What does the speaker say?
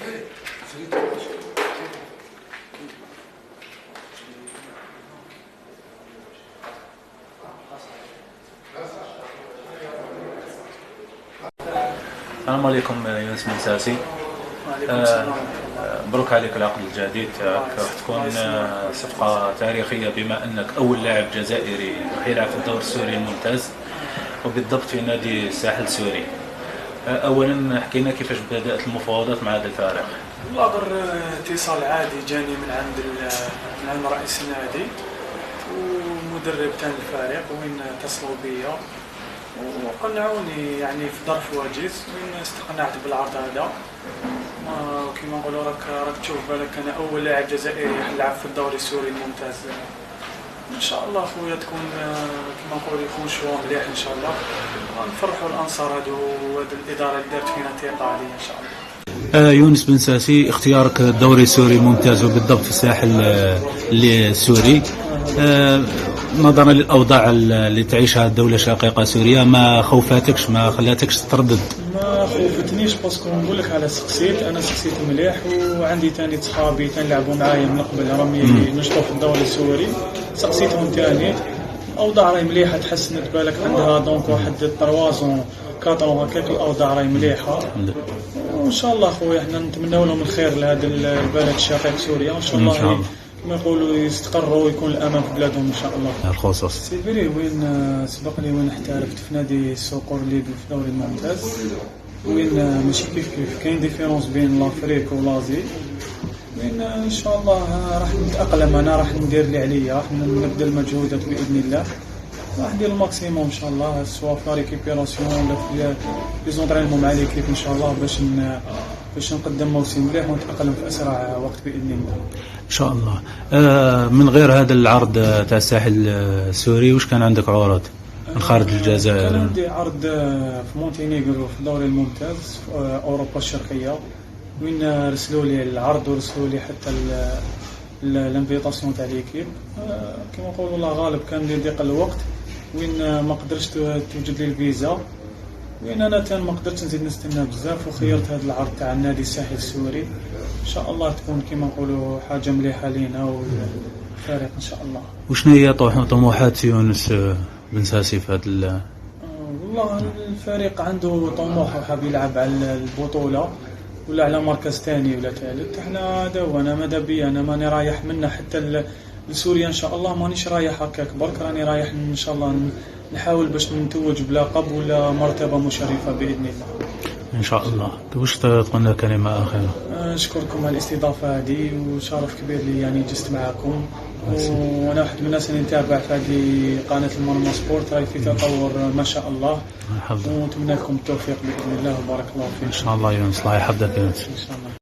السلام عليكم يونس بن ساسي. وعليكم السلام. مبروك عليك العقد الجديد تاعك، راح تكون صفقة تاريخية بما أنك أول لاعب جزائري راح يلعب في الدوري السوري الممتاز وبالضبط في نادي الساحل السوري. أولا حكينا كيفاش بدأت المفاوضات مع هذا الفريق. والله غير اتصال عادي جاني من عند رئيس النادي ومدرب تاع الفريق وين اتصلوا بيا وقنعوني يعني في ظرف وجيز وين استقنعت بالعرض هذا. كما نقولوا راك تشوف بالك انا اول لاعب جزائري يلعب في الدوري السوري الممتاز. ان شاء الله خويا تكون كما نقولوا يكون شوط مليح ان شاء الله، نفرحوا الانصار هذو وهاد الاداره اللي دارت فينا ثقه عليا ان شاء الله. يونس بن ساسي، اختيارك الدوري السوري الممتاز وبالضبط في الساحل السوري نظرا للاوضاع اللي تعيشها الدوله الشقيقه سوريا، ما خوفاتكش، ما خلاتكش تردد؟ ما خوفتنيش باسكو نقول لك على انا سقسيت مليح، وعندي ثاني صحابي تنلعبوا معايا من قبل راهم نشطوا في الدوري السوري، سقسيتهم ثاني الاوضاع راهي مليحه تحسنت بالك عندها دونك واحد 3 4 هكاك الاوضاع راهي مليحه وان شاء الله خويا احنا نتمنوا لهم الخير لهذا البلد الشقيق سوريا وان شاء الله كما يقولوا يستقروا ويكون الامان في بلادهم ان شاء الله. الخصوص سيفيري وين سبق لي وين احترفت في نادي الصقور ليغ في الدوري الممتاز، وين ماشي كيف كاين ديفيرونس بين لافريك ولازي، وين ان شاء الله راح نتاقلم، انا راح ندير اللي عليا، راح نبذل المجهودات باذن الله، راح ندير الماكسيموم ان شاء الله سواء في ريكيبيراسيون ولا في لي زونطرينمون مع ليكيب ان شاء الله باش نقدم موسم مليح ونتأقلم في أسرع وقت بإذن الله. إن شاء الله. من غير هذا العرض تاع الساحل السوري واش كان عندك عروض من خارج الجزائر؟ كان عندي عرض في مونتينيغرو في الدوري الممتاز في أوروبا الشرقية، وين رسلوا لي العرض ورسلوا لي حتى الانفيتاسيون تاع ليكيب. كما نقولوا الله غالب كان ضيق الوقت وين ما قدرتش توجد لي الفيزا، وين انا ما قدرتش نزيد نستنى بزاف وخيرت هذا العرض تاع النادي الساحل السوري. ان شاء الله تكون كما نقولوا حاجه مليحه لينا والفريق ان شاء الله. وشنو هي طموحات يونس بن ساسي في هذا والله الفريق عنده طموح وحاب يلعب على البطوله ولا على مركز ثاني ولا ثالث. احنا هذا وانا ماذا بي انا ماني رايح منا حتى لسوريا ان شاء الله، مانيش رايح هكاك برك، راني رايح ان شاء الله نحاول باش نتوج بلقب ولا مرتبه مشرفه باذن الله ان شاء الله. واش تقول لنا كلمه اخيره؟ نشكركم على الاستضافه هذه وشرف كبير لي يعني جست معكم، وانا واحد من الناس اللي نتابع في هذه قناه المرمى سبورت، راهي في تطور ما شاء الله، ونتمنى لكم التوفيق باذن الله وبارك الله فيك. ان شاء الله يونس، الله يحفظك يونس. ان شاء الله.